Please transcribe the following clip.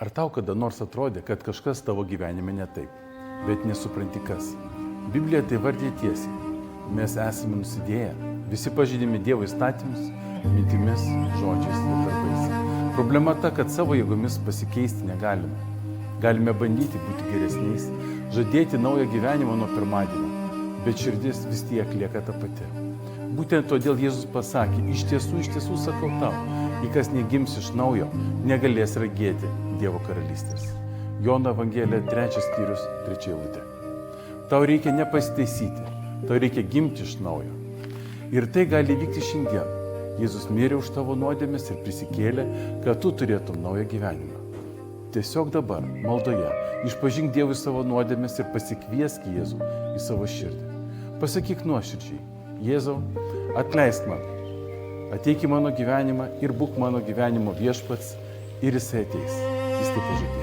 Ar tau kada nors atrodė, kad kažkas tavo gyvenime ne taip, bet nesupranti kas? Biblija tai vardė tiesiai. Mes esame nusidėję, visi pažeidėme Dievo įstatymus, mintimis, žodžiais ir darbais. Problema ta, kad savo jėgomis pasikeisti negalime. Galime bandyti būti geresniais, žadėti naują gyvenimą nuo pirmadienio, bet širdis vis tiek lieka ta pati. Būtent todėl Jėzus pasakė, iš tiesų sakau tau, jei kas negims iš naujo, negalės regėti Dievo karalystės. Jono Evangelija 3 skyrius 3 eilutė. Tau reikia nepasitaisyti, tau reikia gimti iš naujo. Ir tai gali vykti šiandien. Jėzus mirė už tavo nuodėmes ir prisikėlė, kad tu turėtum naują gyvenimą. Tiesiog dabar, maldoje, išpažink Dievui savo nuodėmes ir pasikviesk Jėzų į savo širdį. Pasakyk nuoširdžiai, Jėzau, atleisk man, ateik į mano gyvenimą ir būk mano gyvenimo viešpats ir jisai ateis. Jis tai pažadėjo.